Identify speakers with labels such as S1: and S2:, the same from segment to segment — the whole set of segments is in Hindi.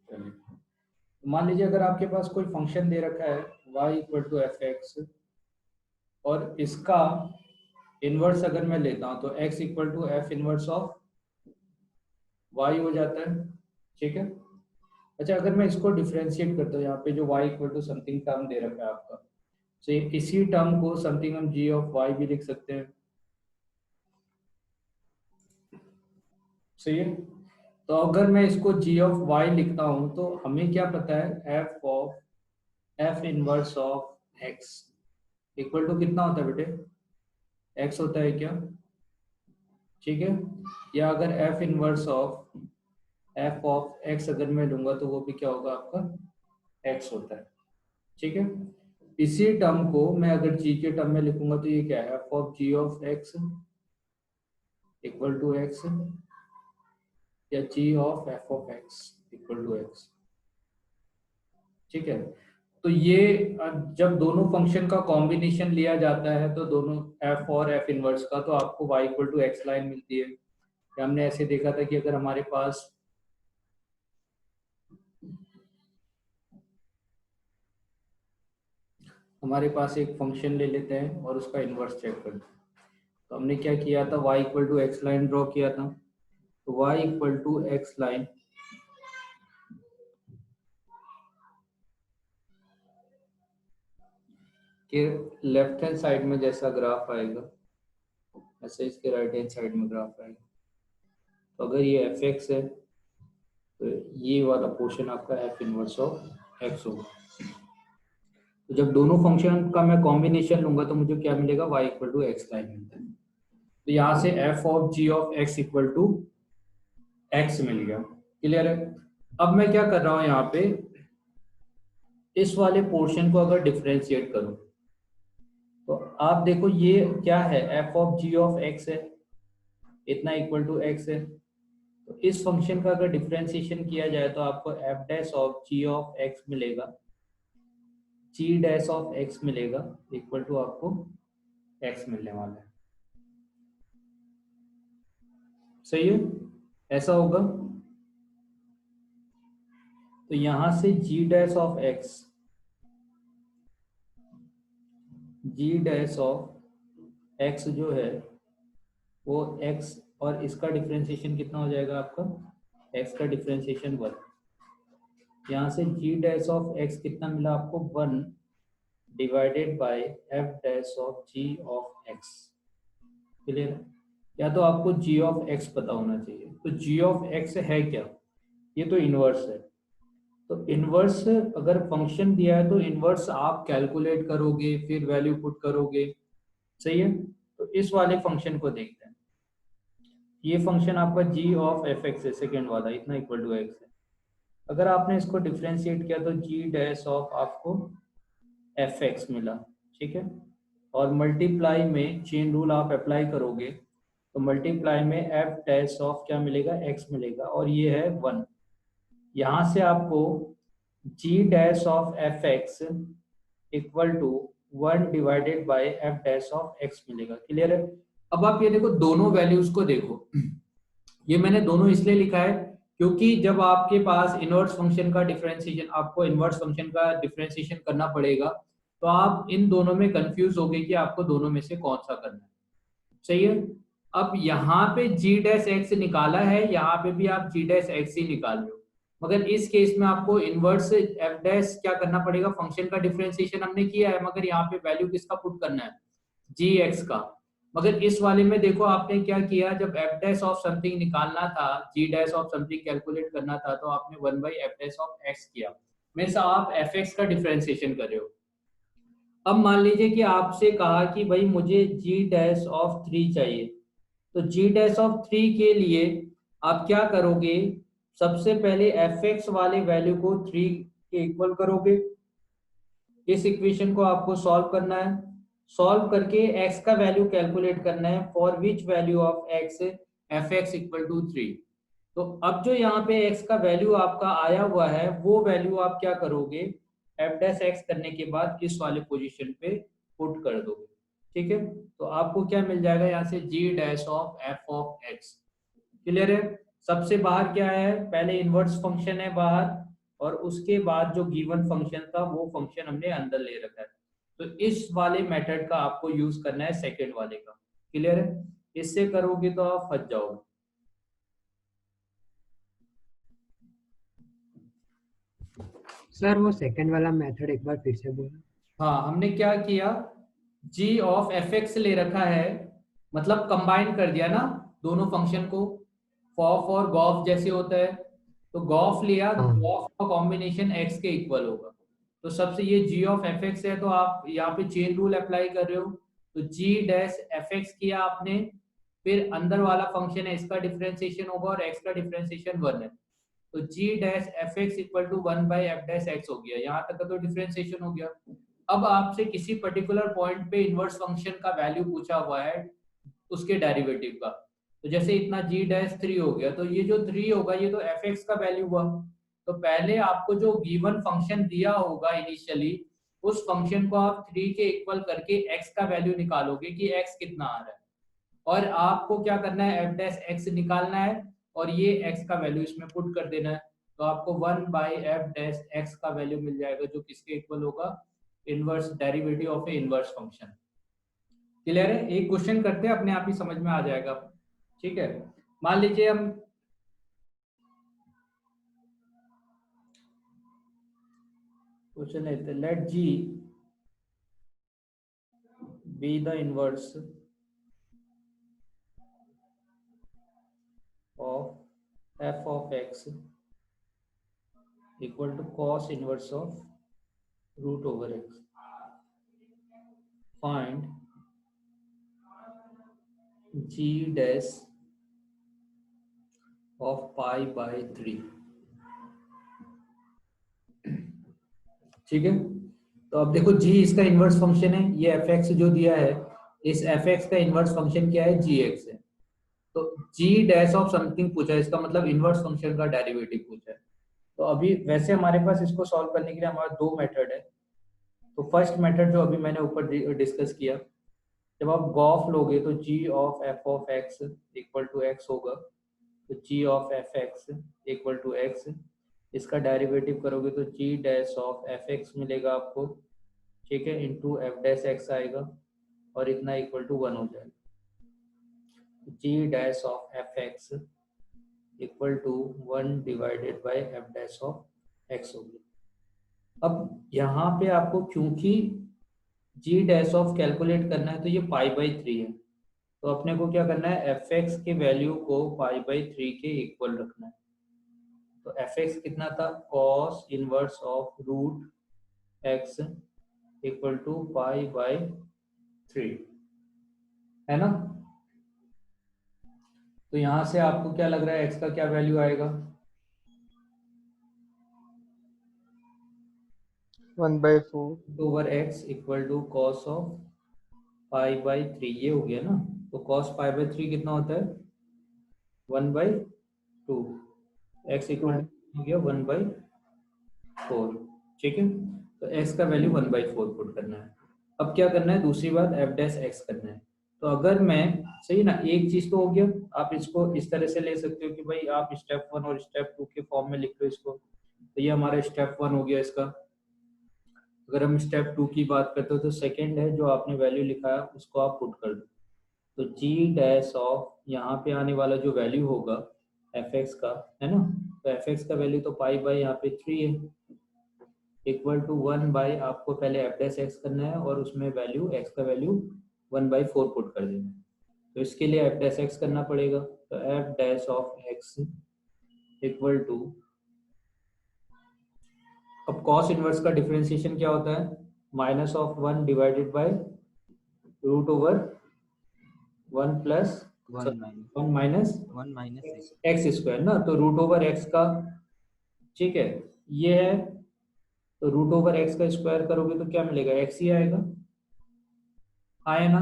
S1: चलिए, मान लीजिए अगर आपके पास कोई फंक्शन दे रखा है y equal to F X, और इसका इन्वर्स अगर मैं लेता हूँ तो x equal to F inverse of y हो जाता है। ठीक है। अच्छा, अगर मैं इसको डिफ्रेंशिएट करता हूँ, यहाँ पे जो y equal to something term दे रखा है आपका, तो इसी टर्म को समथिंग हम g ऑफ y भी लिख सकते हैं। सही है। तो अगर मैं इसको g ऑफ y लिखता हूँ तो हमें क्या पता है, f inverse of x equal to कितना होता है बेटे, x होता है क्या। ठीक है। या अगर f ऑफ x अगर मैं लूंगा तो वो भी क्या होगा आपका, x होता है। ठीक है। इसी टर्म को मैं अगर g के टर्म में लिखूंगा तो ये क्या है, f of g of x equal to x, या g of f of x equal to x। ठीक है। तो ये जब दोनों फंक्शन का कॉम्बिनेशन लिया जाता है तो दोनों f और f इनवर्स का, तो आपको y equal to X line मिलती है। हमने ऐसे देखा था कि अगर हमारे पास एक फंक्शन ले लेते हैं और उसका इन्वर्स चेक करते हैं, तो हमने क्या किया था, y equal to X line draw किया था। तो y equal to X line के लेफ्ट हैंड साइड में जैसा ग्राफ आएगा, ऐसे इसके राइट हैंड साइड में ग्राफ आएगा। तो अगर ये एफ एक्स है तो ये वाला पोर्शन आपका एफ इनवर्स ऑफ एक्स होगा। तो जब दोनों फंक्शन का मैं कॉम्बिनेशन लूंगा तो मुझे क्या मिलेगा, y equal to X line मिलता है। तो यहाँ से f of g of x equal to x मिल गया। क्लियर है। अब मैं क्या कर रहा हूँ यहाँ पे, इस वाले पोर्शन को अगर डिफरेंशिएट करूँ तो आप देखो ये क्या है, f of g of x है, इतना इक्वल टू x है। तो इस फंक्शन का अगर डिफरेंशिएशन किया जाए तो आपको f dash of g of x मिलेगा, g डैश ऑफ x मिलेगा, इक्वल टू आपको x मिलने वाला है। सही है, ऐसा होगा। तो यहां से g dash of x, g dash of x जो है वो x, और इसका डिफरेंशिएशन कितना हो जाएगा आपका, x का डिफरेंशिएशन 1। यहाँ से g डैश ऑफ x कितना मिला आपको, 1 divided bye f dash of g of x। Clear है। या तो आपको g ऑफ x पता होना चाहिए। तो g ऑफ x है क्या, ये तो इनवर्स है। तो इनवर्स अगर फंक्शन दिया है तो इनवर्स आप कैलकुलेट करोगे, फिर वैल्यू पुट करोगे। सही है। तो इस वाले फंक्शन को देखते हैं। ये फंक्शन आपका g ऑफ एफ एक्स है, सेकेंड वाला, इतना इक्वल टू x है। अगर आपने इसको डिफ्रेंशिएट किया तो g डैश ऑफ आपको एफ एक्स मिला। ठीक है। और मल्टीप्लाई में चेन रूल आप अप्लाई करोगे तो मल्टीप्लाई में एफ डैश ऑफ क्या मिलेगा, x मिलेगा, और ये है 1। यहाँ से आपको g dash of F x equal to 1 divided by F dash of x मिलेगा। क्लियर है। अब आप ये देखो, दोनों वैल्यूज को देखो। ये मैंने दोनों इसलिए लिखा है क्योंकि जब आपके पास इनवर्स फंक्शन का डिफरेंशिएशन, आपको इनवर्स फंक्शन का डिफरेंशिएशन करना पड़ेगा, तो आप इन दोनों में कंफ्यूज हो गए कि आपको दोनों में से कौन सा करना है। सही है। अब यहाँ पे g डैश एक्स निकाला है, यहाँ पे भी आप g डैश एक्स ही निकाल रहे हो, मगर इस केस में आपको इनवर्स f डैश क्या करना पड़ेगा, फंक्शन का डिफरेंशिएशन हमने किया है, मगर यहाँ पे वैल्यू किसका पुट करना है, जी एक्स का। मगर इस वाले में देखो आपने क्या किया, जब एफ डैश ऑफ समथिंग निकालना था, जी डैश ऑफ समथिंग कैलकुलेट करना था, तो आपने 1 by F dash of x किया, मीन्स आप एफ एक्स का डिफरेंशिएशन कर रहे हो। अब मान लीजिए कि आपसे कहा कि भाई मुझे जी डैश ऑफ 3 चाहिए, तो जी डैश ऑफ 3 के लिए आप क्या करोगे, सबसे पहले एफ एक्स वाले वैल्यू को 3 के इक्वल करोगे। इस इक्वेशन को आपको सॉल्व करना है, सॉल्व करके x का वैल्यू कैलकुलेट करना है, for which value of x F x equal to 3। तो अब जो यहाँ पे x का वैल्यू आपका आया हुआ है वो वैल्यू आप क्या करोगे, एफ डैश एक्स करने के बाद इस वाले पोजीशन पे पुट कर दोगे। ठीक है। तो आपको क्या मिल जाएगा यहाँ से, g dash of F of x. Clear है। सबसे बाहर क्या है, पहले इनवर्स फंक्शन है बाहर, और उसके बाद जो गिवन फंक्शन था वो फंक्शन हमने अंदर ले रखा है। तो इस वाले मेथड का आपको यूज करना है सेकंड वाले का। क्लियर है? इससे करोगे तो आप फंस जाओगे।
S2: सर वो सेकंड वाला मेथड एक बार फिर से बोलो।
S1: हाँ, हमने क्या किया, g ऑफ एफ एक्स ले रखा है, मतलब कंबाइन कर दिया ना दोनों फंक्शन को। फॉफ और गॉफ जैसे होता है, तो गॉफ लिया तो
S2: हाँ
S1: गॉफ का कॉम्बिनेशन x के इक्वल होगा। तो सबसे ये g ऑफ एफ एक्स है, तो आप यहाँ पे चेन रूल अप्लाई कर रहे हो, तो g डैश एफ एक्स किया आपने, फिर अंदर वाला फंक्शन है इसका डिफरेंशिएशन होगा और x का डिफरेंशिएशन 1 है, तो g dash F x equal to 1 by F dash X हो गया। यहाँ तक का तो डिफरेंशिएशन हो गया। अब आपसे किसी पर्टिकुलर पॉइंट पे इनवर्स फंक्शन का वैल्यू पूछा हुआ है, उसके डेरिवेटिव का। तो जैसे इतना g डैश 3 हो गया, तो ये जो 3 होगा ये तो एफ एक्स का वैल्यू हुआ। तो पहले आपको जो गिवन फंक्शन दिया होगा इनिशियली, उस फंक्शन को आप 3 के इक्वल करके x का वैल्यू निकालोगे कि x कितना आ रहा है, और आपको क्या करना है, एफ डैश एक्स निकालना है और ये x का वैल्यू इसमें पुट कर देना है। तो आपको 1 बाई एफ डैश एक्स का वैल्यू मिल जाएगा, जो किसके इक्वल होगा, inverse derivative of A inverse function. Clear है? एक क्वेश्चन करते हैं, अपने आप ही समझ में आ जाएगा। ठीक है, मान लीजिए हम क्वेश्चन लेते हैं, let G be the inverse of F of x equal to cos inverse of root over X. Find G dash of pi by 3। ठीक है, तो अब देखो g इसका इनवर्स फंक्शन है, ये एफ एक्स जो दिया है, इस एफ एक्स का इनवर्स फंक्शन क्या है, जी एक्स है। तो g डैश ऑफ समथिंग पूछा है, इसका मतलब इनवर्स फंक्शन का डेरिवेटिव पूछा है। तो अभी वैसे हमारे पास इसको सॉल्व करने के लिए हमारा दो मेथड है। तो फर्स्ट मेथड जो अभी मैंने ऊपर डिस्कस किया, जब आप गॉफ लोगे तो g of F of x equal to X होगा, तो g of F x equal to X, इसका डेरिवेटिव करोगे तो g dash of F X मिलेगा आपको, ठीक है, इंटू एफ डैश एक्स आएगा और इतना इक्वल टू 1 हो जाएगा। g dash of F x equal to 1 divided by F dash of x हो गया। अब यहाँ पे आपको क्योंकि g डैश ऑफ कैलकुलेट करना है, तो ये पाई बाई 3 है, तो अपने को क्या करना है, एफ एक्स के वैल्यू को पाई बाई 3 के इक्वल रखना है। तो एफ एक्स कितना था, cos inverse of root x equal to pi by 3, है ना। तो यहाँ से आपको क्या लग रहा है, x का क्या वैल्यू आएगा,
S3: 1/4।
S1: Over x equal to cos of pi by 3, ये हो गया ना। तो कॉस पाई बाई 3 कितना होता है, 1/2, x इक्वल
S3: 2।
S1: टू हो गया 1/4। ठीक है, तो x का वैल्यू 1/4 पुट करना है। अब क्या करना है, दूसरी बात एफ डैश एक्स करना है। तो अगर मैं, सही ना, एक चीज तो हो गया, आप इसको इस तरह से ले सकते हो कि भाई आप स्टेप 1 और स्टेप 2 के फॉर्म में लिख लो इसको। तो ये हमारा स्टेप 1 हो गया इसका। अगर हम स्टेप 2 की बात करते हो, तो सेकंड है जो आपने वैल्यू लिखा है उसको आप पुट कर दो। तो g डैश ऑफ यहाँ पे आने वाला जो वैल्यू होगा एफ एक्स का, है ना, तो एफ एक्स का वैल्यू तो पाई बाई यहाँ पे 3 है, इक्वल टू 1 बाई, आपको पहले एफ डैश एक्स करना है और उसमें वैल्यू एक्स का वैल्यू 1/4 पुट कर देना है। तो इसके लिए एफ डैश एक्स करना पड़ेगा, तो f dash of x equal to, अब कॉस इनवर्स का डिफरेंशिएशन क्या होता है, minus of 1 divided by root over 1 plus 1 minus x square ना, तो रूट ओवर एक्स का, ठीक है, ये है, तो रूट ओवर एक्स का स्क्वायर करोगे तो क्या मिलेगा, एक्स ही आएगा, आए ना।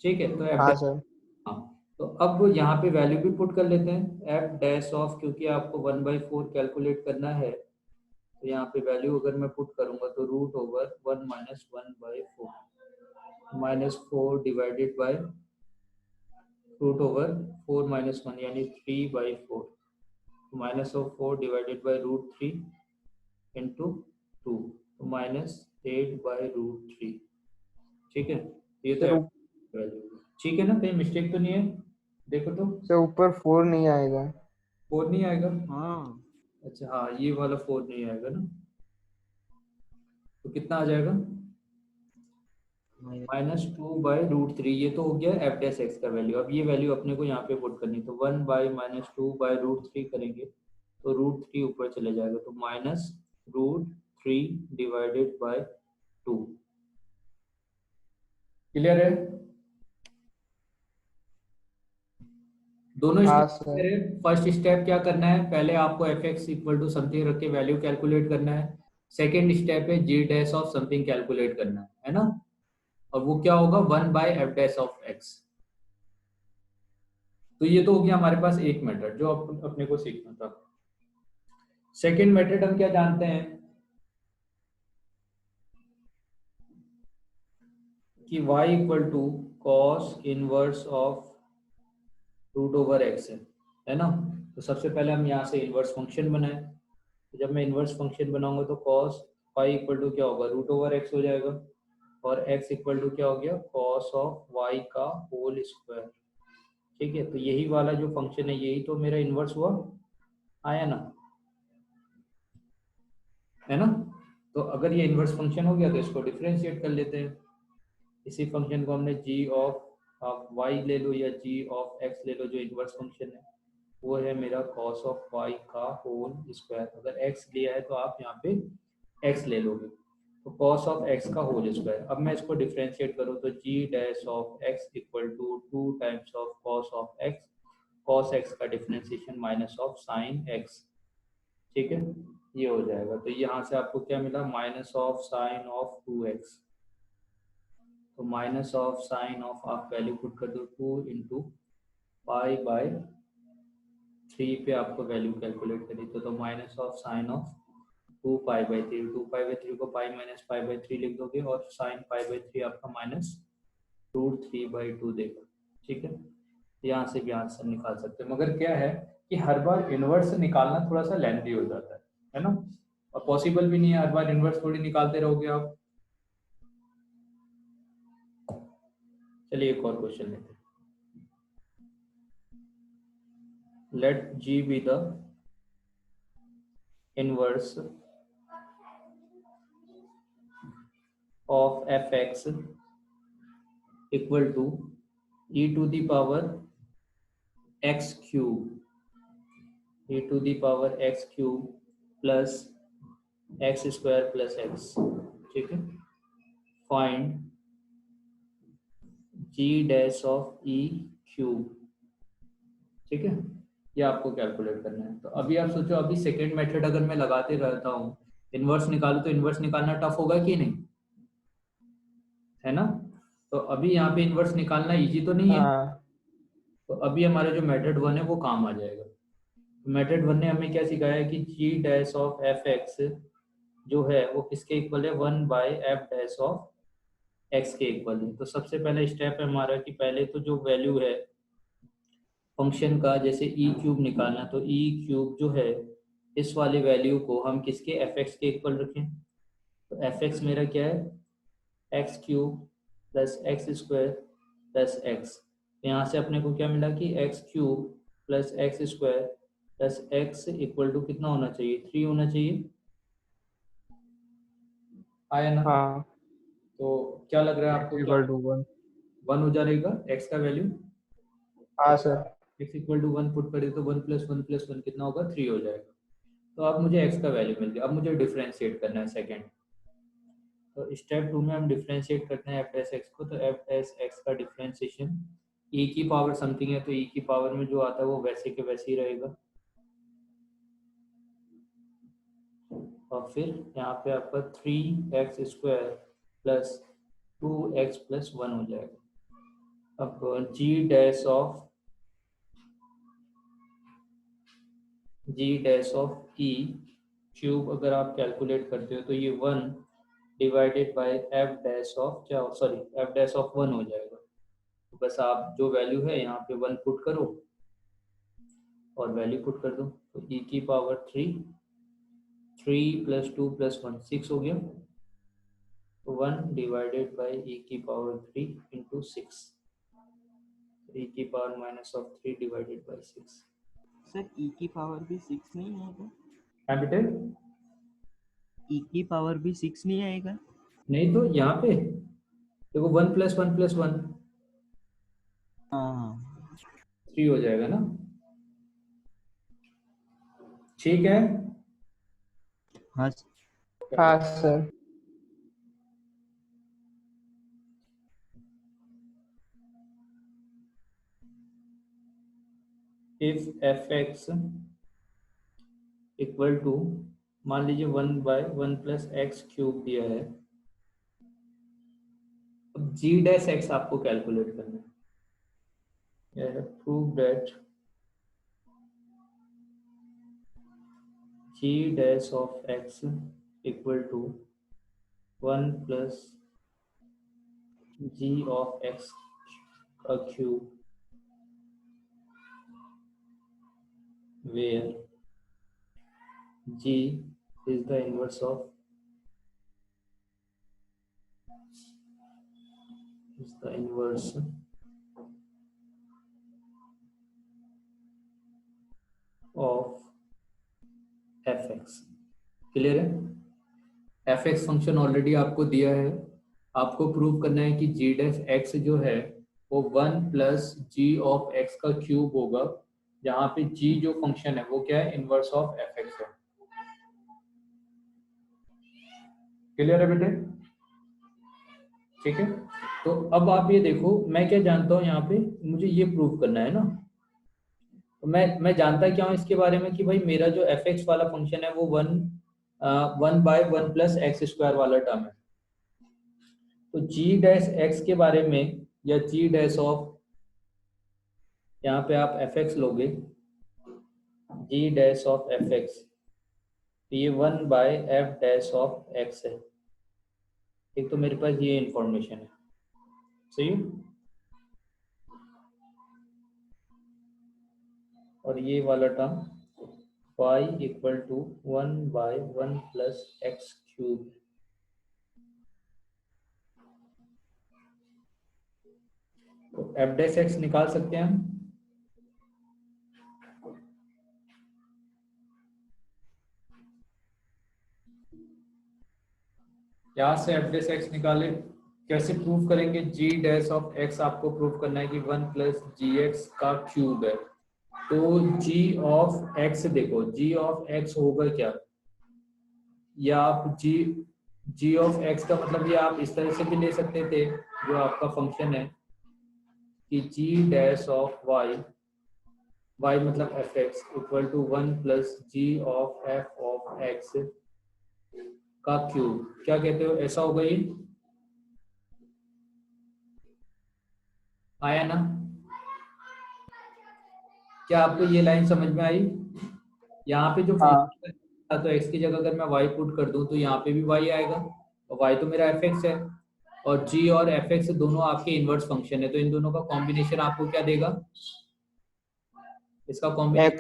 S1: ठीक है, तो एफ,
S3: हाँ सर।
S1: हाँ, तो अब यहाँ पे वैल्यू भी पुट कर लेते हैं, एफ डैश ऑफ, क्योंकि आपको 1/4 कैलकुलेट करना है, तो यहाँ पे वैल्यू अगर मैं पुट करूंगा तो root over 1 minus 1/4 minus 4 divided by root over 4 minus 1 यानी 3/4, minus of 4 divided by √3 into 2, तो -8/√3। ठीक है, ये तो
S3: सर
S1: वैल्यू ठीक है ना, कहीं मिस्टेक तो नहीं है? देखो तो
S3: सर ऊपर 4 नहीं आएगा।
S1: 4 नहीं आएगा?
S2: हाँ
S1: अच्छा हाँ, ये वाला 4 नहीं आएगा ना, तो कितना आ जाएगा? -2/√3। ये तो हो गया एफ डैश एक्स का वैल्यू। अब ये वैल्यू अपने को यहाँ पे पुट करनी, तो 1/-2/√3 करेंगे तो √3 ऊपर चले जाएगा, तो -√3 डिवाइडेड बाय 2। क्लियर है? दोनों
S3: हाँ
S1: स्टेप
S3: सर।
S1: क्लियर है? फर्स्ट स्टेप क्या करना है, पहले आपको f x equal to something रख के वैल्यू कैलकुलेट करना है। सेकेंड स्टेप है जी डैश ऑफ समथिंग कैलकुलेट करना है ना, और वो क्या होगा, 1/f डैश ऑफ एक्स। तो ये तो हो गया हमारे पास एक मेथड जो अपने को सीखना था। सेकेंड मेथड हम क्या जानते हैं कि y equal to cos inverse of √x है ना। तो सबसे पहले हम यहाँ से इनवर्स फंक्शन बनाए, तो जब मैं इनवर्स फंक्शन बनाऊंगा तो कॉस y इक्वल टू क्या होगा, √x हो जाएगा, और x इक्वल टू क्या हो गया, कॉस ऑफ y का होल स्क्वायर। ठीक है, तो यही वाला जो फंक्शन है यही तो मेरा इनवर्स हुआ, आया ना, है ना। तो अगर ये इनवर्स फंक्शन हो गया तो इसको डिफरेंशिएट कर लेते हैं। इसी फंक्शन को हमने g ऑफ y ले लो या g ऑफ x ले लो, जो इनवर्स फंक्शन है वो है मेरा cos ऑफ y का होल स्क्वायर। अगर x लिया है तो आप यहाँ पे x ले लोगे, तो cos ऑफ x का होल स्क्वायर। अब मैं इसको डिफरेंशिएट करूँ तो g dash of x equal to 2 times of cos of x, cos x का differentiation minus of sine x। ठीक है, ये हो जाएगा। तो यहाँ से आपको क्या मिला, minus of sine of 2x। तो माइनस ऑफ साइन ऑफ, आप वैल्यू पुट कर दो 2 × π/3 पे आपको वैल्यू कैलकुलेट करी, तो माइनस ऑफ साइन ऑफ 2π/3, 2π/3 को पाई माइनस π/3 लिख दोगे, और साइन π/3 आपका -√3/2 देगा। ठीक है, यहाँ से भी आंसर निकाल सकते हैं, मगर क्या है कि हर बार इनवर्स निकालना थोड़ा सा लेंथी हो जाता है ना, और पॉसिबल भी नहीं है हर बार इनवर्स थोड़ी निकालते रहोगे आप। चलिए एक और क्वेश्चन लेते हैं। Let g be the inverse of fx equal to e to the power x cube, e to the power x cube plus x square plus x। ठीक है, find g dash of e cube. ठीक है, ये आपको कैलकुलेट करना है। तो अभी आप सोचो, अभी सेकेंड मेथड अगर मैं लगाते रहता हूँ, इनवर्स निकालू तो इनवर्स निकालना टफ होगा कि नहीं, है ना। तो अभी यहाँ पे इनवर्स निकालना इजी तो नहीं है,
S3: हाँ
S1: तो अभी हमारा जो मेथड 1 है वो काम आ जाएगा। मेथड 1 ने हमें क्या सिखाया है कि g dash of F x जो है वो किसके इक्वल है, 1/f डैश ऑफ x के इक्वल है। तो सबसे पहला स्टेप है हमारा कि पहले तो जो वैल्यू है फंक्शन का, जैसे ई क्यूब निकालना, तो ई क्यूब जो है इस वाली वैल्यू को हम किसके, एफ एक्स के इक्वल रखें। तो एफ एक्स मेरा क्या है, x cube plus x square plus x. यहाँ से अपने को क्या मिला कि x cube plus x square plus x equal to कितना होना चाहिए, 3 होना चाहिए, आया ना।
S3: हाँ।
S1: तो क्या लग रहा है
S3: x
S1: आपको, क्या
S3: इक्वल टू 1।
S1: 1 हो जाएगा एक्स का वैल्यू।
S3: हाँ sir.
S1: X equal to 1 put करें तो 1 + 1 + 1 कितना होगा, 3 हो जाएगा। तो अब मुझे x का वैल्यू मिल गया। अब मुझे डिफरेंशिएट करना है सेकंड। तो स्टेप 2 में हम डिफरेंशिएट करते हैं एफ डैश एक्स को। तो एफ डैश एक्स का डिफरेंशिएशन e की पावर समथिंग है, तो e की पावर में जो आता है वो वैसे के वैसे ही रहेगा, और फिर यहाँ पे आपका 3x² प्लस 2x + 1 हो जाएगा। अब g dash of e cube अगर आप कैलकुलेट करते हो तो ये 1 divided by F dash of क्या, सॉरी एफ डैश ऑफ 1 हो जाएगा। तो बस आप जो वैल्यू है यहाँ पे 1 पुट करो, और वैल्यू पुट कर दूं तो e की पावर 3, 3 + 2 + 1 6 हो गया, 1 डिवाइडेड बाई e की पावर 3 इंटू 6, e की पावर -3 डिवाइडेड बाई 6।
S4: सर ई की पावर भी 6 नहीं आएगा?
S1: हाँ बेटे,
S4: ई की पावर भी 6 नहीं आएगा?
S1: नहीं तो यहाँ पे देखो 1 + 1 + 1
S4: हाँ
S1: 3 हो जाएगा ना, ठीक है।
S4: हाँ
S3: हाँ sir.
S1: If fx equal to, मान लीजिए 1/1 + x³ दिया है, अब g डैश x आपको कैलकुलेट करना है। I have proved that g dash of x equal to 1 + g of x का क्यूब, where g is the inverse of of fx। Clear है? fx फंक्शन ऑलरेडी आपको दिया है, आपको प्रूव करना है कि g डैश x जो है वो 1 + g ऑफ x का क्यूब होगा, जहाँ पे g जो फंक्शन है वो क्या है, इनवर्स ऑफ fx है। क्लियर है बेटे? ठीक है, तो अब आप ये देखो, मैं क्या जानता हूँ यहाँ पे, मुझे ये प्रूव करना है ना, तो मैं जानता क्या हूँ इसके बारे में कि भाई मेरा जो fx वाला फंक्शन है वो 1/1 + x² वाला टर्म है। तो g डैश x के बारे में, या g डैश ऑफ, यहाँ पे आप fx लोगे, g डैश ऑफ fx, तो ये 1/f डैश ऑफ x है। एक तो मेरे पास ये इंफॉर्मेशन है, सही है, और ये वाला term y equal to 1/1 + x³। तो f डैश x निकाल सकते हैं हम, यहाँ से f डैश x निकाले, कैसे प्रूव करेंगे? g डैश ऑफ x आपको प्रूव करना है कि 1 + gx का क्यूब है, तो g ऑफ x देखो, g ऑफ x होगा क्या, या आप g ऑफ x का मतलब ये आप इस तरह से भी ले सकते थे, जो आपका फंक्शन है कि g डैश ऑफ y मतलब fx equal to 1 + g of f of x का क्यूब। क्या कहते हो, ऐसा होगा ये? आया ना? क्या आपको ये लाइन समझ में आई? यहाँ पे जो
S3: हाँ
S1: फंक्शन था, तो x की जगह अगर मैं y पुट कर दूं तो यहाँ पे भी y आएगा, और y तो मेरा fx है, और g और fx दोनों आपके इनवर्स फंक्शन है, तो इन दोनों का कॉम्बिनेशन आपको क्या देगा? इसका कॉम्बिनेशन
S3: x।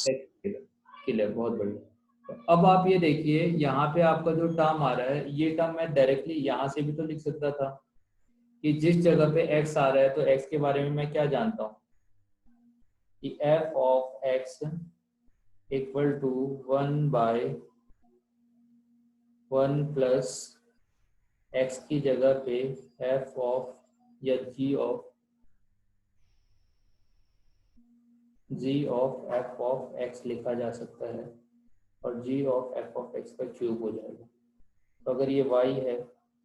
S1: देगा। क्लियर, बहुत बढ़िया। तो अब आप ये देखिए, यहाँ पे आपका जो टर्म आ रहा है, ये टर्म मैं डायरेक्टली यहाँ से भी तो लिख सकता था कि जिस जगह पे x आ रहा है, तो x के बारे में मैं क्या जानता हूँ कि f of x equal to 1/1 + x की जगह पे f ऑफ, या g of f of x लिखा जा सकता है, और g of f of x का क्यूब हो जाएगा। तो अगर ये y है,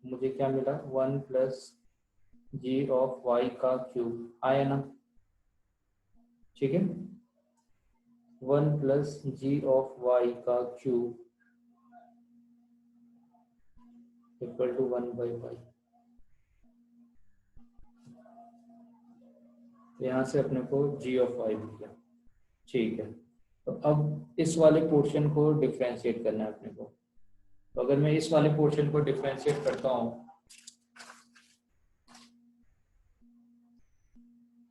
S1: मुझे क्या मिला, 1 + g ऑफ y का क्यूब, आया ना? ठीक है, 1 + g ऑफ y का क्यूब इक्वल टू 1/y। यहाँ से अपने को g ऑफ y मिल गया। ठीक है, तो अब इस वाले पोर्शन को डिफरेंशिएट करना है अपने को। तो अगर मैं इस वाले पोर्शन को डिफरेंशिएट करता हूँ,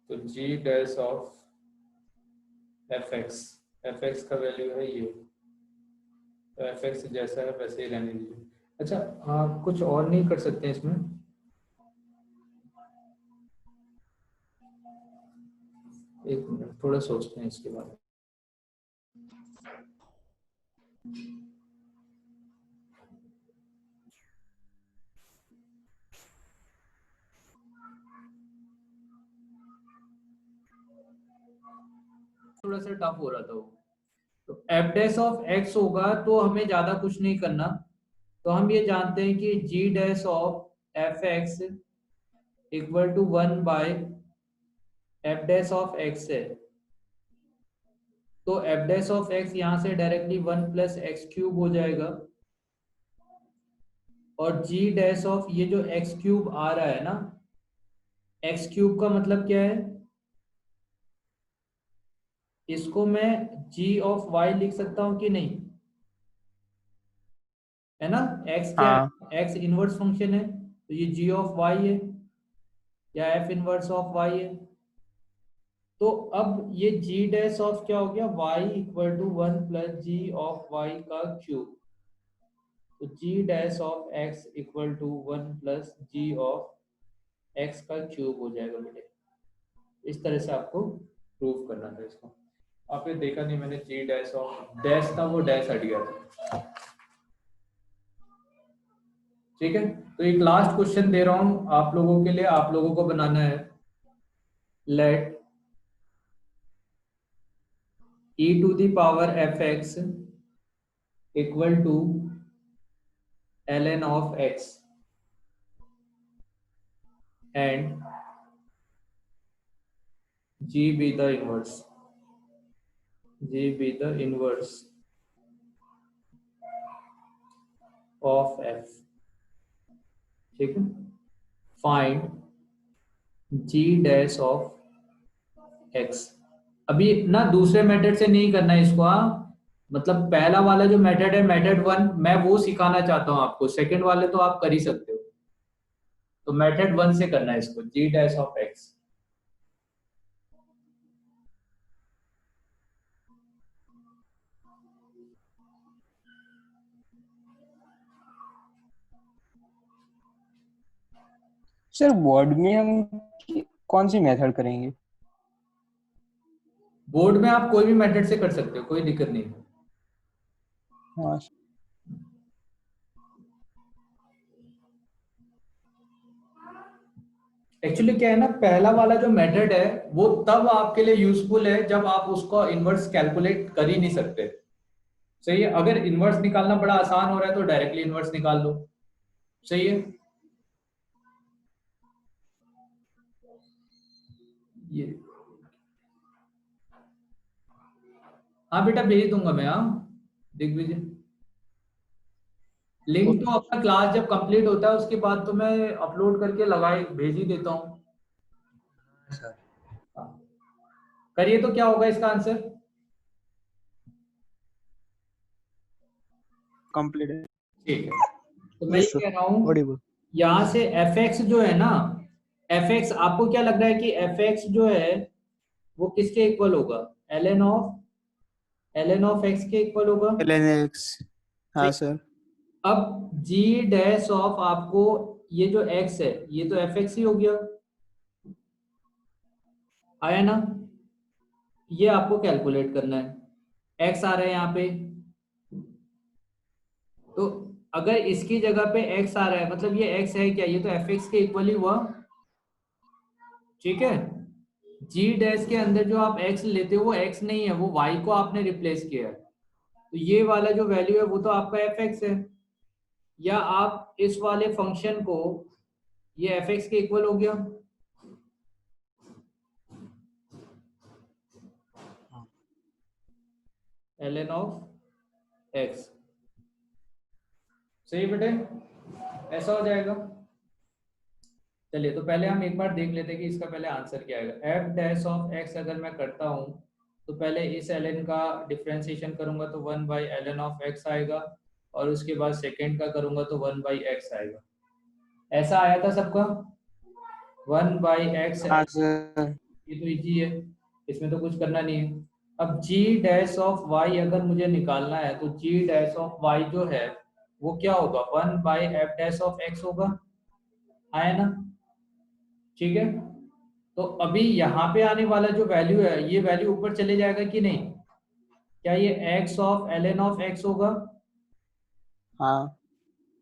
S1: तो g dash of F x का वैल्यू है ये, तो एफ एक्स जैसा है वैसे ही रहने दीजिए। अच्छा, आप कुछ और नहीं कर सकते इसमें? एक मिनट, थोड़ा सोचते हैं इसके बारे में। थोड़ा सा टफ हो रहा था वो। तो एफ डैश ऑफ एक्स होगा तो हमें ज्यादा कुछ नहीं करना। तो हम ये जानते हैं कि G dash of F x equal to 1 by F dash of X है। तो एफ डैश ऑफ एक्स यहाँ से डायरेक्टली 1 प्लस एक्स क्यूब हो जाएगा, और जी डैश ऑफ ये जो एक्स क्यूब आ रहा है ना, एक्स क्यूब का मतलब क्या है? इसको मैं जी ऑफ वाई लिख सकता हूं कि नहीं? है ना, एक्स क्या
S3: हाँ
S1: है? एक्स इनवर्स फंक्शन है, तो ये जी ऑफ वाई है या एफ इनवर्स ऑफ वाई है। तो अब ये जी डैश ऑफ क्या हो गया? Y equal to 1 plus G of Y का क्यूब। तो G dash of x equal to 1 plus G of X का क्यूब हो जाएगा बेटे। इस तरह से आपको प्रूव करना था इसको। आपने देखा नहीं, मैंने जी डैश ऑफ डैश था वो डैश हट गया था। ठीक है, तो एक लास्ट क्वेश्चन दे रहा हूं आप लोगों के लिए, आप लोगों को बनाना है। Let e to the power f x equal to ln of x and g be the inverse, g be the inverse of f। ठीक है, find g dash of x। अभी ना दूसरे मेथड से नहीं करना है इसको, हाँ। मतलब पहला वाला जो मेथड है, मेथड 1, मैं वो सिखाना चाहता हूँ आपको। सेकंड वाले तो आप कर ही सकते हो, तो मेथड 1 से करना है इसको, g dash of x।
S3: Sir, board में हम कौन सी मेथड करेंगे?
S1: बोर्ड में आप कोई भी मेथड से कर सकते हो, कोई दिक्कत नहीं है।
S3: हाँ
S1: एक्चुअली क्या है ना, पहला वाला जो मेथड है वो तब आपके लिए यूजफुल है जब आप उसको इनवर्स कैलकुलेट कर ही नहीं सकते। सही है, अगर इनवर्स निकालना बड़ा आसान हो रहा है तो डायरेक्टली इनवर्स निकाल लो। सही है, ये हाँ बेटा, भेज दूंगा मैं, हाँ। दिग्विजय, लिंक तो अपना क्लास जब कंप्लीट होता है उसके बाद तो मैं अपलोड करके लगाई भेज ही देता हूँ।
S2: सर
S1: हाँ। करिए, तो क्या होगा इसका आंसर?
S3: कंप्लीट है।
S1: ठीक है, तो मैं ये
S3: यस सर,
S1: कह रहा हूँ,
S3: ऑडिबल।
S1: यहाँ से एफ एक्स जो है ना, एफ एक्स आपको क्या लग रहा है कि एफ एक्स जो है वो किसके इक्वल होगा? एल एन ऑफ एक्स के इक्वल होगा।
S3: ln x। हाँ
S1: सही।
S3: सर।
S1: अब जी डैश ऑफ आपको, ये जो एक्स है ये तो एफ एक्स ही हो गया, आया ना? ये आपको कैलकुलेट करना है, एक्स आ रहा है यहाँ पे। तो अगर इसकी जगह पे एक्स आ रहा है, मतलब ये एक्स है क्या? ये तो एफ एक्स के इक्वल ही हुआ। ठीक है, जी डैश के अंदर जो आप x लेते हो वो x नहीं है, वो y को आपने रिप्लेस किया है। तो ये वाला जो वैल्यू है वो तो आपका एफ एक्स है, या आप इस वाले फंक्शन को, ये एफ एक्स के इक्वल हो गया। ln of x। सही बेटे, ऐसा हो जाएगा। चलिए, तो पहले हम एक बार देख लेते हैं कि इसका पहले आंसर क्या आएगा। एफ डैश ऑफ एक्स अगर मैं करता हूँ तो पहले इस ln का डिफरेंशिएशन करूंगा तो 1 बाई ln ऑफ x आएगा, और उसके बाद सेकेंड का करूंगा तो 1 बाई एक्स आएगा। ऐसा आया था सबका, 1 बाई एक्स।
S3: हाँ सर।
S1: ये तो इजी है, इसमें तो कुछ करना नहीं है। अब जी डैश ऑफ वाई अगर मुझे निकालना है तो जी डैश ऑफ वाई जो है वो क्या होगा, 1/f डैश ऑफ एक्स होगा, आया ना। ठीक है, तो अभी यहाँ पे आने वाला जो वैल्यू है ये वैल्यू ऊपर चले जाएगा कि नहीं, क्या ये x of ln of x होगा।
S3: हाँ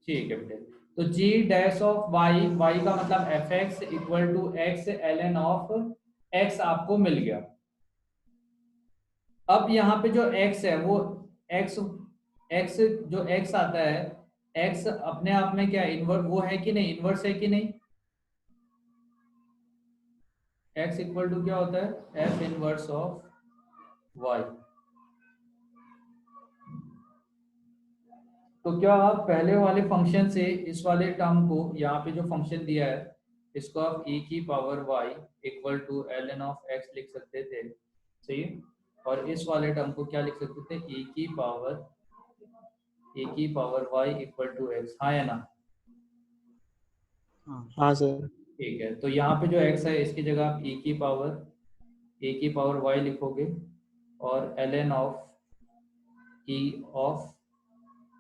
S1: ठीक है बेटे, तो g dash of y, y का मतलब fx equal to x ln of x आपको मिल गया। अब यहाँ पे जो x है वो x, x जो x आता है, x अपने आप में क्या इनवर्स वो है कि नहीं, इनवर्स है कि नहीं। x इक्वल टू क्या होता है, f इनवर्स ऑफ y। तो क्या आप पहले वाले फंक्शन से इस वाले टर्म को, यहाँ पे जो फंक्शन दिया है इसको आप e की power y equal to ln of x लिख सकते थे, सही है। और इस वाले टर्म को क्या लिख सकते थे, e की power y equal to x, हाँ या ना।
S3: हाँ सर।
S1: ठीक है, तो यहाँ पे जो x है इसकी जगह आप e की पावर y लिखोगे और ln ऑफ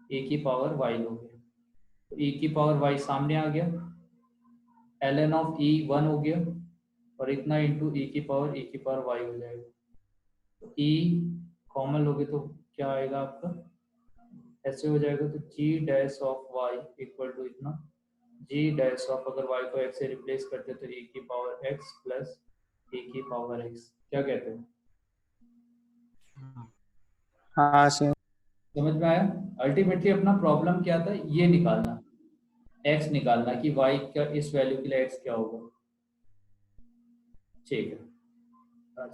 S1: e की पावर y लोगे, तो e की पावर y सामने आ गया, ln ऑफ e 1 हो गया और इतना इंटू e की पावर y हो जाएगा। तो e कॉमन लोगे तो क्या आएगा आपका, ऐसे हो जाएगा। तो g dash of y equal to इतना, g डैश ऑफ अगर y को x से रिप्लेस करते तो e की पावर x प्लस e की पावर x, क्या कहते हैं,
S3: हाँ सर।
S1: समझ में आया। अल्टीमेटली अपना प्रॉब्लम क्या था, ये निकालना, x निकालना कि y का इस वैल्यू के लिए x क्या होगा। ठीक है,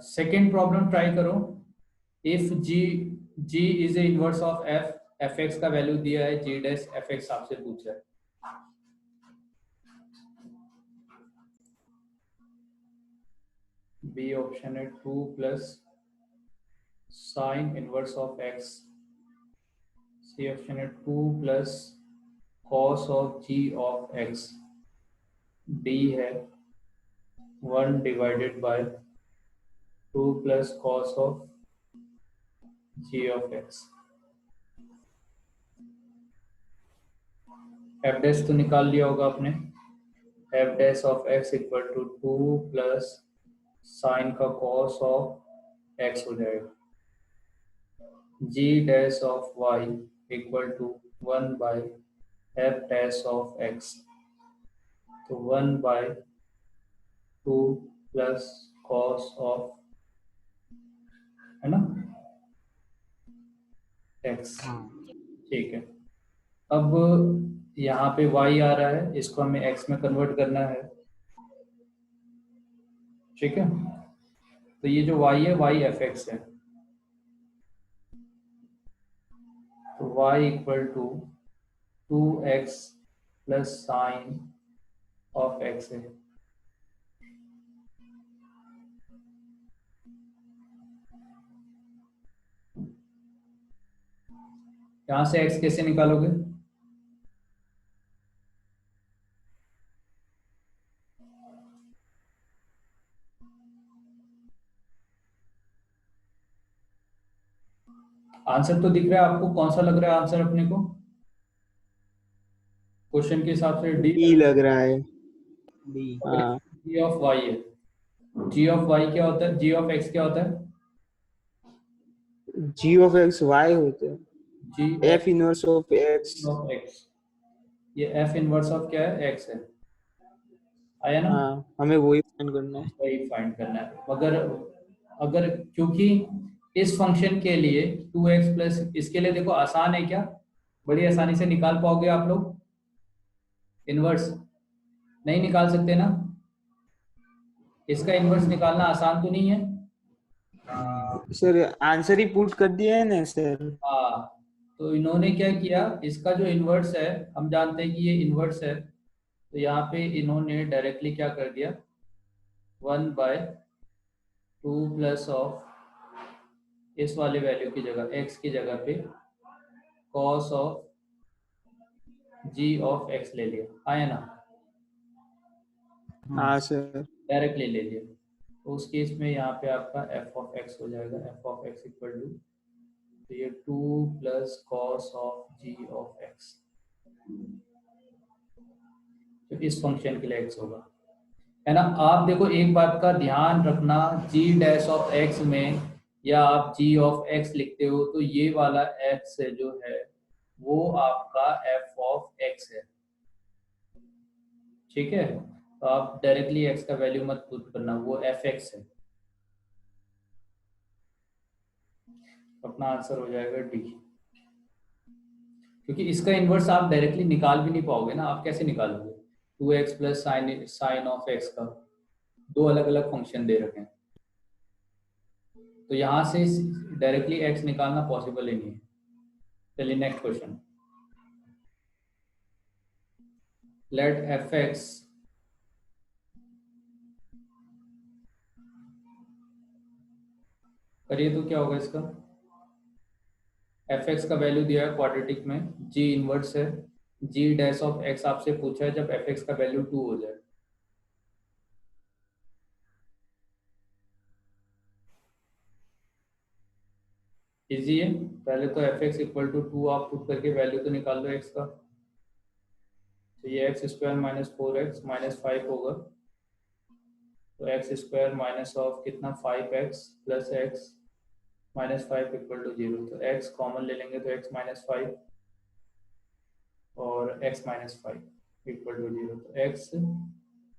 S1: सेकेंड प्रॉब्लम ट्राई करो। If g is A inverse of f x का वैल्यू दिया है, g डैश f x आपसे पूछा है। बी ऑप्शन है 2 plus sine inverse of x, C option है 2 plus cos of g of x, D है 1 divided by 2 plus cos of g of x। F dash तो निकाल लिया होगा आपने, f dash of x equal to 2 plus sine का कॉस ऑफ x हो जाएगा, g dash of y equal to 1 by F dash of x, तो 1 बाय 2 प्लस कॉस ऑफ, है ना, x। ठीक है, अब यहाँ पे y आ रहा है, इसको हमें x में कन्वर्ट करना है। ठीक है, तो ये जो y है y एफ एक्स है, तो y equal to 2x plus sine of x है। यहाँ से x कैसे निकालोगे, आंसर तो दिख रहा है आपको, कौन सा लग रहा है आंसर अपने को, क्वेश्चन के हिसाब से डी
S3: डी लग रहा है।
S4: डी।
S3: हाँ
S1: जी ऑफ वाई है। जी ऑफ वाई क्या होता है, जी ऑफ एक्स क्या होता है,
S3: जी ऑफ एक्स वाई होते हैं,
S1: G
S3: F inverse of X.
S1: Of X, ये एफ इनवर्स ऑफ क्या है, एक्स है, आया ना।
S3: हाँ हमें वही फाइंड करना है।
S1: वही फाइंड करना है, मगर अगर क्योंकि इस फंक्शन के लिए 2x प्लस, इसके लिए देखो आसान है क्या, बड़ी आसानी से निकाल पाओगे आप लोग, इनवर्स नहीं निकाल सकते ना, इसका इनवर्स निकालना आसान तो नहीं है।
S3: सर आंसर ही पुट कर दिया है ना सर।
S1: हाँ, तो इन्होंने क्या किया, इसका जो इनवर्स है हम जानते हैं कि ये इनवर्स है, तो यहाँ पे इन्होंने डायरेक्टली क्या कर दिया, 1/2 प्लस ऑफ इस वाले वैल्यू की जगह, x की जगह पे cos of g of x ले लिया, आया ना,
S3: हाँ सर।
S1: डायरेक्टली ले लिया। तो उस केस में यहाँ पे आपका एफ ऑफ एक्स हो जाएगा, f of x equal to, तो ये 2 plus cos of g of x, तो इस फंक्शन के लिए एक्स होगा, है ना। आप देखो एक बात का ध्यान रखना, जी डैश ऑफ एक्स में या आप जी ऑफ एक्स लिखते हो तो ये वाला एक्स जो है वो आपका एफ ऑफ एक्स है, ठीक है। तो आप डायरेक्टली एक्स का वैल्यू मत पुट करना, वो एफ एक्स है। अपना आंसर हो जाएगा डी, क्योंकि इसका इन्वर्स आप डायरेक्टली निकाल भी नहीं पाओगे ना, आप कैसे निकालोगे, 2x plus sine of X का दो अलग अलग फंक्शन दे रखे हैं, तो यहाँ से डायरेक्टली x निकालना पॉसिबल ही नहीं है। चलिए next question, let f x करिए तो क्या होगा इसका, एफ एक्स का वैल्यू दिया है क्वाड्रेटिक में, जी इनवर्स है, जी डैश ऑफ एक्स आपसे पूछा है जब एफ एक्स का वैल्यू 2 हो जाए। इजी है, पहले तो एफ एक्स इक्वल टू 2 आप पुट करके वैल्यू तो निकाल लो एक्स का, तो ये x square minus 4x minus 5 होगा, तो एक्स स्क्वायर माइनस ऑफ कितना 5x plus x minus 5 equal to 0, तो x कॉमन ले लेंगे तो x माइनस 5 और x माइनस 5 इक्वल टू 0, तो x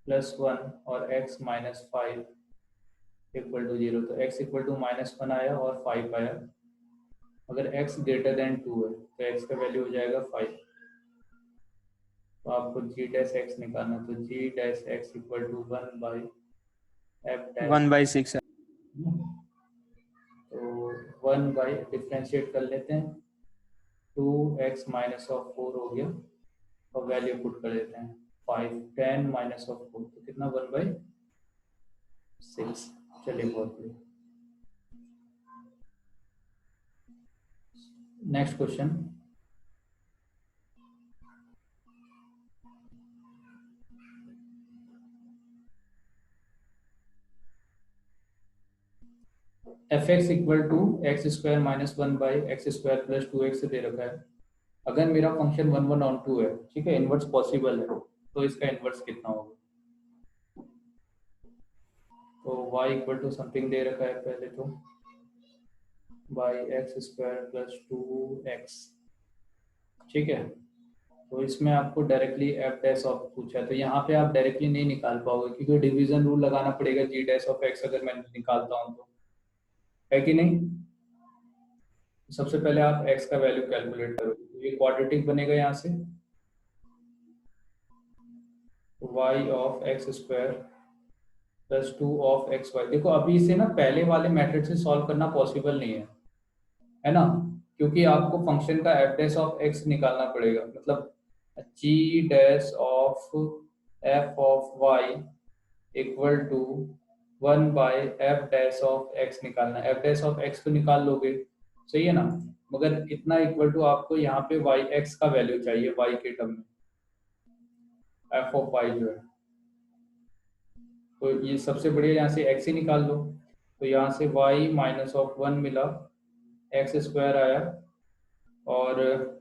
S1: प्लस 1 और x माइनस 5 इक्वल टू 0, तो x इक्वल टू माइनस 1 आया और 5 आया। अगर x ग्रेटर देन 2 है तो x का वैल्यू हो जाएगा 5, तो आपको g डैश x निकालना, तो g dash x equal to 1 by f dash
S3: 1/6 है।
S1: तो 1 बाई डिफ्रेंशिएट कर लेते हैं, 2x माइनस ऑफ 4 हो गया और वैल्यू पुट कर देते हैं 5, 10 माइनस ऑफ 4 तो कितना 1/6। चलिए बहुत बढ़िया, next question, f x equal to x square minus 1 by x square plus 2x दे रखा है। अगर मेरा फंक्शन 1 1 ऑन 2 है, ठीक है, इनवर्स पॉसिबल है, तो इसका इनवर्स कितना होगा, तो y इक्वल टू समथिंग दे रखा है पहले तो by x square plus 2x, ठीक है। तो इसमें आपको डायरेक्टली एफ डैश ऑफ पूछा है, तो यहाँ पे आप डायरेक्टली नहीं निकाल पाओगे क्योंकि डिवीजन रूल लगाना पड़ेगा जी डैश ऑफ एक्स अगर मैं निकालता हूँ तो, है कि नहीं। सबसे पहले आप x का वैल्यू कैलकुलेट करो, तो ये क्वाड्रेटिक बनेगा यहाँ से, y of x square plus 2 of x y. देखो अभी इसे ना पहले वाले मेथड से सॉल्व करना पॉसिबल नहीं है ना, क्योंकि आपको फंक्शन का एफ डैश ऑफ एक्स निकालना पड़ेगा, मतलब g dash of f of y equal to 1 by F dash of x निकालना, एफ डैश ऑफ एक्स तो निकाल लोगे, सही है ना, मगर इतना इक्वल टू आपको यहाँ पे वाई एक्स का वैल्यू चाहिए y के टर्म में, एफ ऑफ y जो है, तो ये सबसे बढ़िया यहाँ से x ही निकाल लो, तो यहाँ से y माइनस ऑफ 1 मिला, एक्स स्क्वायर आया और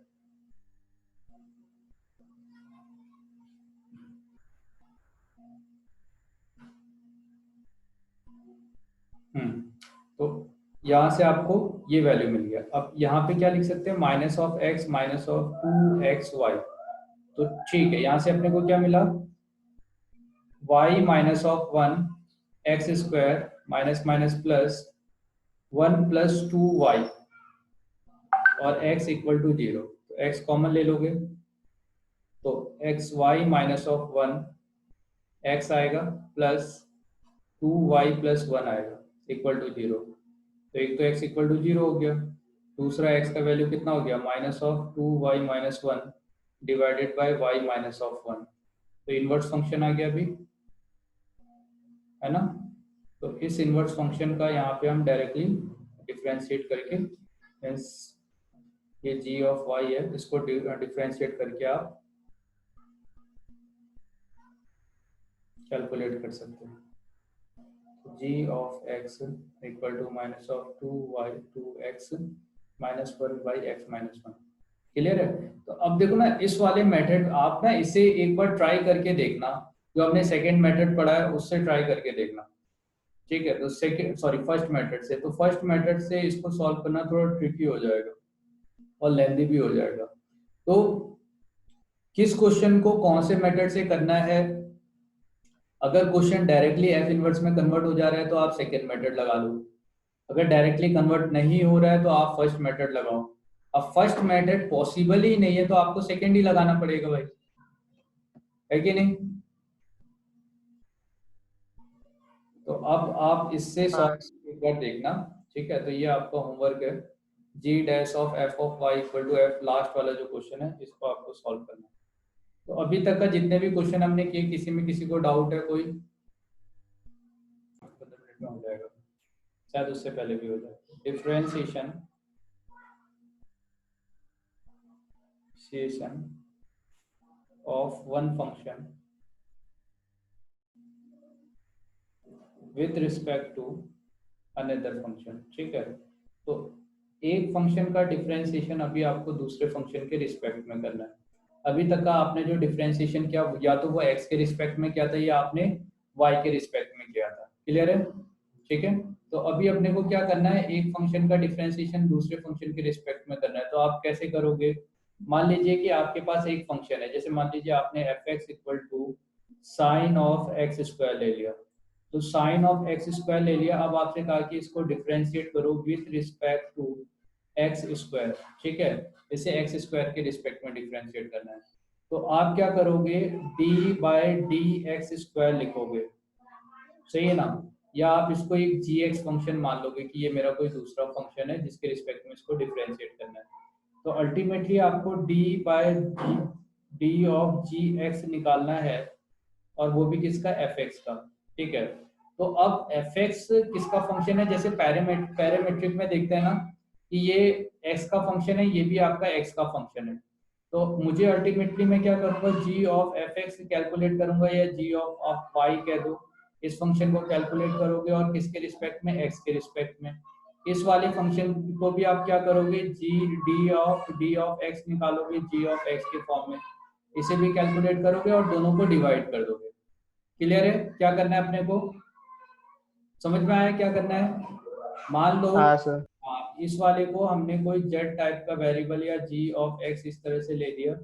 S1: तो यहाँ से आपको ये वैल्यू मिल गया। अब यहाँ पे क्या लिख सकते हैं, minus of x minus of 2xy, तो ठीक है, यहाँ से अपने को क्या मिला, y minus of 1 x square minus minus plus 1 plus 2y और x इक्वल टू 0, तो x कॉमन ले लोगे तो x y minus of 1 x आएगा प्लस 2y प्लस 1 आएगा इक्वल टू 0, तो एक तो x इक्वल टू 0 हो गया, दूसरा x का वैल्यू कितना हो गया, minus of 2y minus 1 divided bye y minus of 1, तो इनवर्स फंक्शन आ गया अभी, है ना। तो इस इनवर्स फंक्शन का यहाँ पे हम डायरेक्टली डिफरेंशिएट करके, मींस ये g ऑफ y है, इसको डिफरेंशिएट करके आप कैलकुलेट कर सकते हैं। G of x equal to minus of 2y 2x minus 1/x minus 1। Clear है? तो अब देखो ना, इस वाले मेथड आप ना इसे एक बार ट्राई करके देखना, जो हमने सेकंड मेथड पढ़ा है उससे ट्राई करके देखना। ठीक है, तो सेकंड सॉरी फर्स्ट मेथड से, तो फर्स्ट मेथड से इसको सॉल्व करना थोड़ा ट्रिकी हो जाएगा और लेंदी भी हो जाएगा। तो किस क्वेश्चन को कौन से मेथड से करना है, अगर क्वेश्चन डायरेक्टली एफ इनवर्स में कन्वर्ट हो जा रहा है तो आप सेकंड मेथड लगा लो, अगर डायरेक्टली कन्वर्ट नहीं हो रहा है तो आप फर्स्ट मेथड लगाओ। अब फर्स्ट मेथड पॉसिबल ही नहीं है तो आपको सेकंड ही लगाना पड़ेगा भाई, है कि नहीं? तो अब आप इससे सॉल्व एक बार देखना। ठीक है, तो ये आपका होमवर्क है, जी dash of F of Y equal to F, last वाला जो क्वेश्चन है इसको आपको सॉल्व करना है। तो अभी तक का जितने भी क्वेश्चन हमने किए, किसी में किसी को डाउट है कोई? 15 मिनट में हो जाएगा, शायद उससे पहले भी हो जाए। Differentiation of one function with respect to another function. ठीक है, तो एक फंक्शन का डिफरेंशिएशन अभी आपको दूसरे फंक्शन के रिस्पेक्ट में करना है। अभी तक का आपने जो डिफरेंशिएशन किया, या तो वो एक्स के रिस्पेक्ट में किया था या आपने वाई के रिस्पेक्ट में किया था। क्लियर है? ठीक है, तो अभी अपने को क्या करना है, एक फंक्शन का डिफरेंशिएशन दूसरे फंक्शन के रिस्पेक्ट में करना है। तो आप कैसे करोगे? मान लीजिए कि आपके पास एक फंक्शन है, जैसे मान लीजिए आपने f x equal to sine of x square ले लिया, तो साइन ऑफ एक्स स्क्वायर ले लिया। अब आपसे कहा कि इसको डिफरेंशिएट करो with respect to x square. ठीक है, इसे एक्स स्क्वायर के रिस्पेक्ट में डिफरेंशिएट करना है। तो आप क्या करोगे, d by d x square लिखोगे, सही है ना? या आप इसको एक जी एक्स फंक्शन मान लोगे कि ये मेरा कोई दूसरा फंक्शन है जिसके रिस्पेक्ट में इसको डिफरेंशिएट करना है। तो अल्टीमेटली आपको d by d of g x निकालना है, और वो भी किसका, एफ एक्स का। ठीक है, तो अब एफ एक्स किसका फंक्शन है, जैसे पैरामेट्रिक में देखते हैं ना कि ये एक्स का फंक्शन है, ये भी आपका एक्स का फंक्शन है। तो मुझे अल्टीमेटली मैं क्या करूंगा, जी ऑफ एफ एक्स कैलकुलेट करूंगा, या जी ऑफ वाई कह दो, इस फंक्शन को कैलकुलेट करोगे और किसके रिस्पेक्ट में, एक्स के रिस्पेक्ट में। इस वाले फंक्शन को भी आप क्या करोगे, डी ऑफ एक्स निकालोगे जी ऑफ एक्स के फॉर्म में, इसे भी कैलकुलेट करोगे और दोनों को डिवाइड कर दोगे। क्लियर है? क्या करना है अपने को, समझ में आया क्या करना है? मान लो
S3: हाँ सर।
S1: इस वाले को हमने कोई जेड टाइप का वेरिएबल या जी ऑफ एक्स इस तरह से ले लिया,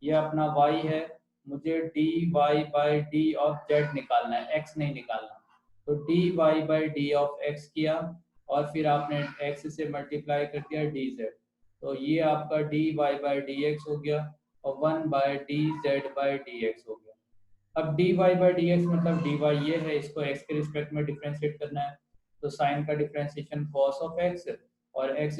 S1: ये अपना वाई है, मुझे d y by d of z निकालना है, एक्स नहीं निकालना। तो d y by d of x किया, और फिर आपने एक्स से मल्टीप्लाई कर दिया डी जेड, तो ये आपका d y by d x हो गया, और 1 by d z by d x हो गया। अब d y by d x मतलब डी वाई ये है, इसको एक्स के रिस्पेक्ट में डिफरेंशिएट करना है, तो साइन का डिफरेंशिएशन कॉस ऑफ एक्स, और एक्स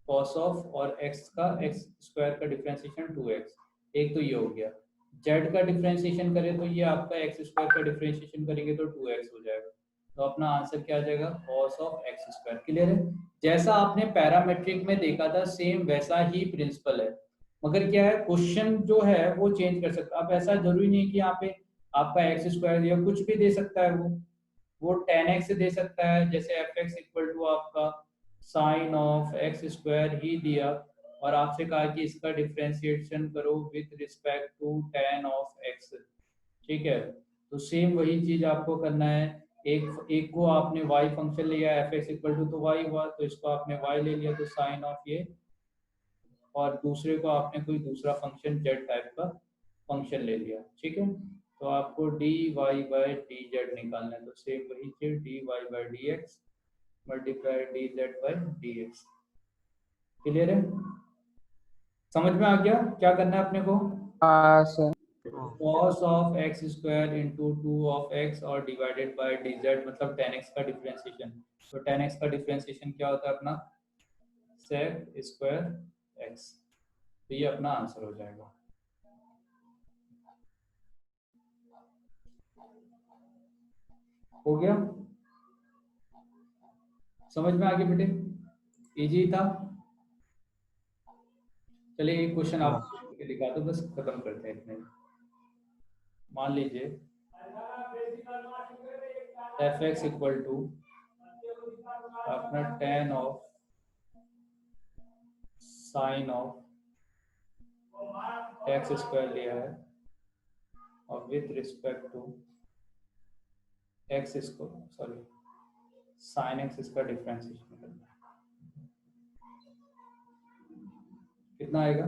S1: कॉस ऑफ, और एक्स का एक्स स्क्वायर का डिफरेंशिएशन 2x। एक तो ये हो गया। जेड का डिफरेंशिएशन करें तो ये आपका एक्स स्क्वायर का डिफरेंशिएशन करेंगे तो 2x हो जाएगा, तो अपना आंसर क्या आ जाएगा, cos of x square. Clear है? जैसा आपने पैरामेट्रिक में देखा था सेम वैसा ही प्रिंसिपल है, मगर क्या है, क्वेश्चन जो है वो चेंज कर सकता। अब ऐसा जरूरी नहीं कि यहाँ पे आपका एक्स स्क्वायर या कुछ भी दे सकता है, वो 10x दे सकता है, जैसे एफ एक्स इक्वल टू आपका साइन ऑफ एक्स स्क्वायर ही दिया, और आपसे कहा कि इसका डिफरेंशिएशन करो with respect to tan of x। ठीक है, तो सेम वही चीज आपको करना है। एक को आपने y फंक्शन लिया एफ एक्स इक्वल टू, तो y हुआ, तो इसको आपने y ले लिया तो साइन ऑफ ये, और दूसरे को आपने कोई दूसरा फंक्शन जेड टाइप का फंक्शन ले लिया। ठीक है, तो आपको d y by d z निकालना है, तो सेम वही चीज d y by d x multiply d z by d x. Clear है? समझ में आ गया क्या करना है अपने को?
S3: हाँ sir.
S1: cos of x square into 2 of x और डिवाइडेड बाई डी जेड मतलब 10x का डिफरेंशिएशन। तो 10x का डिफरेंशिएशन क्या होता है अपना, sec स्क्वायर x। तो ये अपना आंसर हो जाएगा। हो गया? समझ में आ गया बेटे? इजी था। चलिए एक क्वेश्चन आप दिखा दो, बस खत्म करते हैं इतने। मान लीजिए एफ एक्स इक्वल टू अपना tan of sine of x square लिया है और with respect to x square sorry sine x इसका डिफरेंशिएशन करना है। कितना आएगा?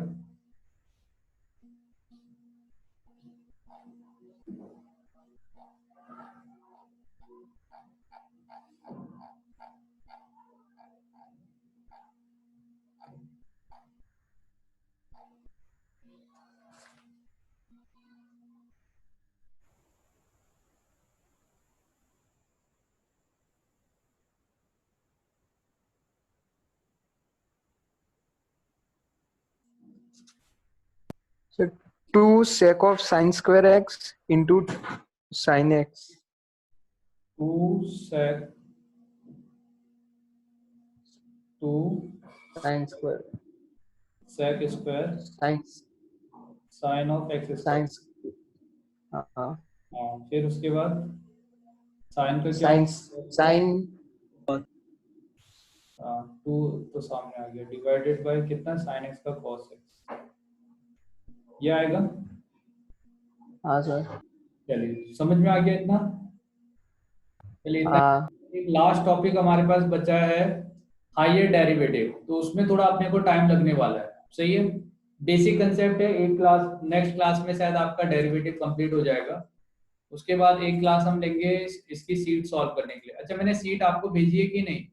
S3: So 2 sec of sin square x into sin x.
S1: 2 sec 2
S3: Sin square.
S1: sec square
S3: Sin.
S1: Sine of x square.
S3: Sin. हाँ.
S1: फिर उसके बाद साइन का क्या?
S3: Sin. Sin.
S1: 2 तो सामने आ गया डिवाइडेड बाय कितना साइन एक्स का cos x ये आएगा।
S3: हाँ सर.
S1: चलिए समझ में आ गया इतना। चलिए इतना।
S3: हाँ.
S1: एक लास्ट टॉपिक हमारे पास बचा है हायर डेरिवेटिव, तो उसमें थोड़ा अपने को टाइम लगने वाला है। सही है, बेसिक कंसेप्ट है। एक क्लास नेक्स्ट क्लास में शायद आपका डेरिवेटिव कंप्लीट हो जाएगा। उसके बाद एक क्लास हम लेंगे इसकी सीट सॉल्व करने के लिए। अच्छा मैंने सीट आपको भेजी है कि नहीं?